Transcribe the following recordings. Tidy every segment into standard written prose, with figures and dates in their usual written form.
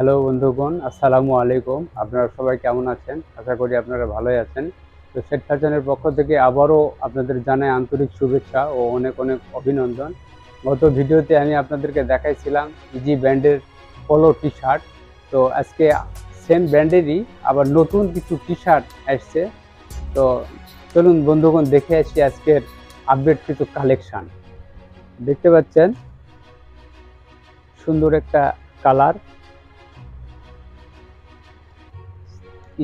Hello বন্ধুগণ, আসসালামু আলাইকুম। আপনারা সবাই কেমন আছেন? আশা করি আপনারা ভালোই আছেন। তো সেট ফ্যাশনের পক্ষ থেকে আবারও আপনাদের জানাই আন্তরিক শুভেচ্ছা ও অনেক অনেক অভিনন্দন। গত ভিডিওতে আমি আপনাদেরকে দেখাইছিলাম ইজি ব্র্যান্ডের পোলো টি শার্ট। তো আজকে সেম ব্র্যান্ডেরই আবার নতুন কিছু টি শার্ট আসছে। তো চলুন বন্ধুগণ দেখে আসি আজকের আপডেট কিছু কালেকশন। দেখতে পাচ্ছেন সুন্দর একটা কালার,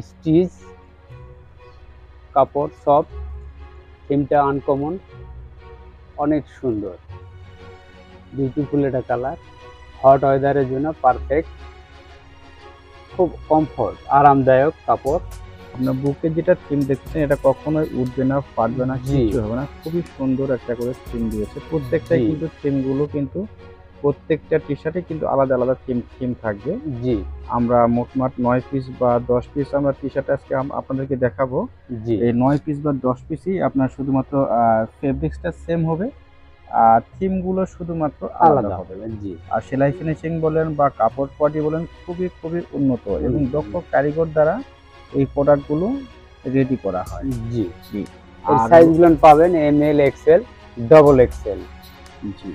স্টিচ কাপড়, সফট, থিমটা আনকমন, অনেক সুন্দর, বিউটিফুল একটা কালার, হট ওয়েদারের জন্য পারফেক্ট, খুব কমফোর্ট, আরামদায়ক কাপড়। আপনার বুকে যেটা থিম দেখছেন এটা কখনোই উঠবে না, ফাটবে না, কিছু হবে না। খুবই সুন্দর একটা করে থিম দিয়েছে। প্রত্যেকটাই কিন্তু থিমগুলো কিন্তু প্রত্যেকটা টি শার্টে কিন্তু আলাদা আলাদা থিম থাকবে। জি, আমরা মোটমাট 9 পিস বা 10 পিস আমরা টি শার্ট আজকে আপনাদেরকে দেখাবো। জি, এই 9 পিস বা 10 পিসই আপনার শুধুমাত্র ফেব্রিক্সটা সেম হবে, আর থিমগুলো শুধুমাত্র আলাদা হবে। জি, আর সেলাই ফিনিশিং বলেন বা কাপড় কোয়ালিটি বলেন খুবই খুবই উন্নত এবং দক্ষ কারিগর দ্বারা এই প্রোডাক্টগুলো রেডি করা হয়। জি। জি। এর আর সাইজগুলো পাবেন M L, XL, double XL. জি,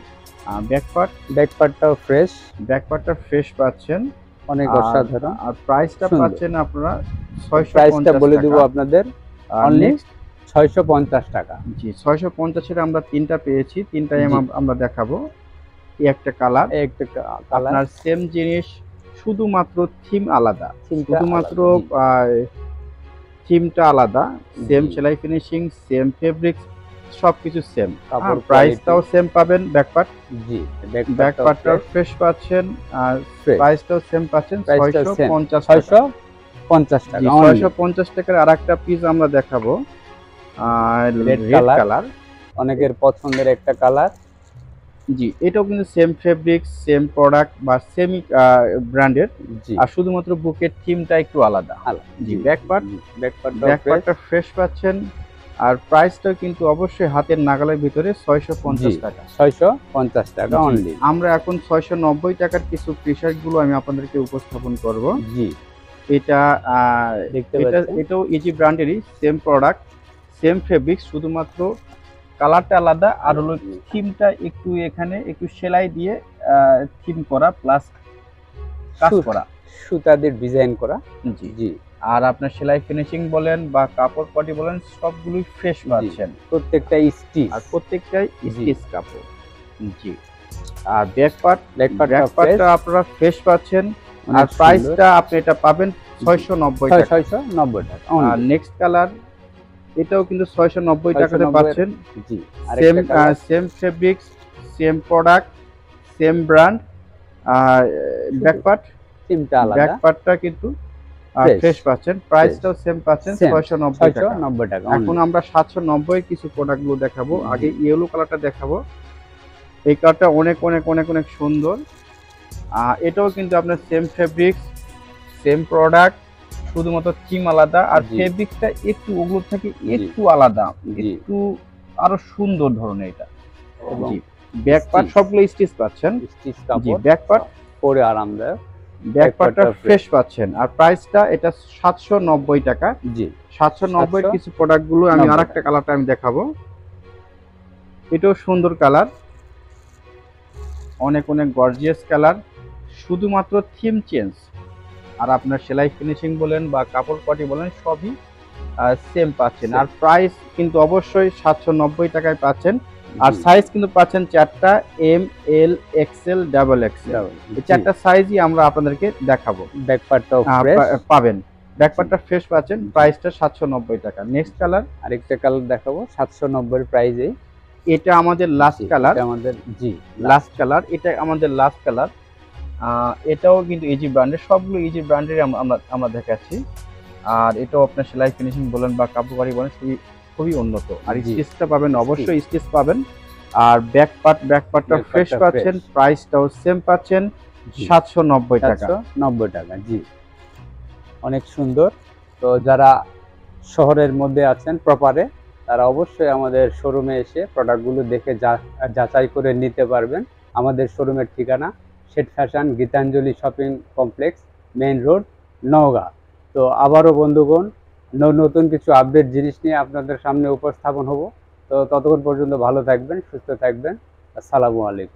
ব্যাকপার্ট ব্যাকপার্টটাও ফ্রেশ, ব্যাকপার্টটা ফ্রেশ পাচ্ছেন। অনেক অসাধারণ। আর প্রাইসটা সুন্দর। পাচ্ছেন আপনারা 650 প্রাইসটা বলে দিব টাকা। আপনাদের, আর অনলি নেক্সট 650 টাকা। জি 650 এর আমরা তিনটা পেয়েছি, তিনটাই জি। আমরা দেখাবো। এই একটা কালার, এই একটা কালার, আপনার সেম জিনিস, শুধুমাত্র থিম আলাদা, থিমটা শুধুমাত্র আলাদা, থিমটা আলাদা, সেম জি। সেলাই ফিনিশিং, সেম ফেব্রিক্স, সবকিছু সেম। কাপড় প্রাইসটাও সেম পাবেন। ব্যাকপার্ট জি, ব্যাকপার্টটাও ফ্রেশ পাচ্ছেন, আর প্রাইসটাও সেম পাচ্ছেন 650 টাকা। 650 টাকা। জি 650 টাকার আরেকটা পিস আমরা দেখাবো, রেড রেড কালার, কালার। অনেকের পছন্দের একটা কালার। জি, এটাও কিন্তু সেম ফেব্রিক্স, সেম প্রোডাক্ট বা সেম ব্র্যান্ডের, জি, আর শুধুমাত্র বুকের থিমটা একটু আলাদা। জি, ব্যাকপার্টটা ফ্রেশ পাচ্ছেন, আর প্রাইসটাও কিন্তু অবশ্যই হাতের নাগালের ভিতরে 650 টাকা। 650 টাকা অনলি। আমরা এখন 690 টাকার কিছু টি শার্ট গুলো আমি আপনাদেরকে উপস্থাপন করব। জি, এটা দেখতে পাচ্ছেন। এটাও ইজি ব্র্যান্ডেরই, সেম প্রোডাক্ট, সেম ফেব্রিক্স, শুধুমাত্র কালারটা আলাদা, আর হলো থিমটা একটু এখানে একটু সেলাই দিয়ে থিম করা প্লাস কাজ করা, সুতা দিয়ে ডিজাইন করা। জি। জি, আর আপনার সেলাই ফিনিশিং বলেন বা কাপড় কোয়ালিটি বলেন সবগুলোই ফ্রেশ পাচ্ছেন, প্রত্যেকটা স্টিচ, আর প্রত্যেকটাই স্টিচ কাপড়। জি। আর ব্যাকপার্টটা আপনারা ফ্রেশ পাচ্ছেন, আর প্রাইসটা আপনি এটা পাবেন 690 টাকা। 690 টাকা। আর নেক্সট কালার, এটাও কিন্তু 690 টাকাতে পাচ্ছেন। জি, same same fabrics, same product, same brand. আর থিমটা আলাদা, ব্যাকপার্টটা কিন্তু ফ্রেশ পাচ্ছেন, প্রাইসটাও সেম পাচ্ছেন 690 টাকা। এখন আমরা 790 কিছু প্রোডাক্টগুলো দেখাবো। আগে ইয়েলো কালারটা দেখাবো। এই কালারটা অনেক অনেক অনেক অনেক সুন্দর। এটাও কিন্তু আপনার সেম ফেব্রিক্স, সেম প্রোডাক্ট, শুধুমাত্র থিম আলাদা, আর ফেব্রিক্সটা একটু ওগুলো থেকে একটু আলাদা, একটু আরো সুন্দর ধরনের এটা। জি, ব্যাকপার্ট সবগুলো স্টিচ পাচ্ছেন, স্টিচ কাপড়, ব্যাকপার্ট পরে আরামদায়ক। ব্যাকপার্টটা ফ্রেশ পাচ্ছেন, আর প্রাইসটা এটা 790 টাকা। জি, 790 কিছু প্রোডাক্টগুলো আমি আরেকটা কালারটা আমি দেখাবো। এটাও সুন্দর কালার, অনেক অনেক গর্জিয়াস কালার, শুধুমাত্র থিম চেঞ্জ, আর আপনার সেলাই ফিনিশিং বলেন বা কাপড় কোয়ালিটি বলেন সবই সেম পাচ্ছেন। আর প্রাইস কিন্তু অবশ্যই 790 টাকায় পাচ্ছেন। আর সাইজ কিন্তু পাচ্ছেন চারটা, M, L, Excel, double XL. এই চারটা সাইজই আমরা আপনাদেরকে দেখাবো। ব্যাকপার্টটাও পাবেন, ব্যাকপার্টটা ফ্রেশ পাচ্ছেন, প্রাইসটা 790 টাকা। নেক্সট কালার, আরেকটা কালার দেখাবো 790 এর প্রাইসে। এটা আমাদের লাস্ট কালার, আমাদের লাস্ট কালার, এটা আমাদের লাস্ট কালার। এটাও কিন্তু ইজি ব্র্যান্ডের, সবগুলো ইজি ব্র্যান্ডের আমরা দেখাচ্ছি। আর এটাও আপনার সেলাই ফিনিশিং বলেন বা কাপড় বলেন খুবই উন্নত। আর স্টিচটা পাবেন, অবশ্যই স্টিচ পাবেন। আর ব্যাকপার্টটা ফ্রেশ পাচ্ছেন, প্রাইসটাও সেম পাচ্ছেন 790 টাকা। 790 টাকা। জি, অনেক সুন্দর। তো যারা শহরের মধ্যে আছেন প্রপারে, তারা অবশ্যই আমাদের শোরুমে এসে প্রোডাক্টগুলো দেখে যাচাই করে নিতে পারবেন। আমাদের শোরুমের ঠিকানা Seth fashion, Gitanjali shopping complex, main road, Naogaon. তো আবারও বন্ধুগণ নতুন কিছু আপডেট জিনিস নিয়ে আপনাদের সামনে উপস্থাপন হব। তো ততক্ষণ পর্যন্ত ভালো থাকবেন, সুস্থ থাকবেন। আসসালামু আলাইকুম।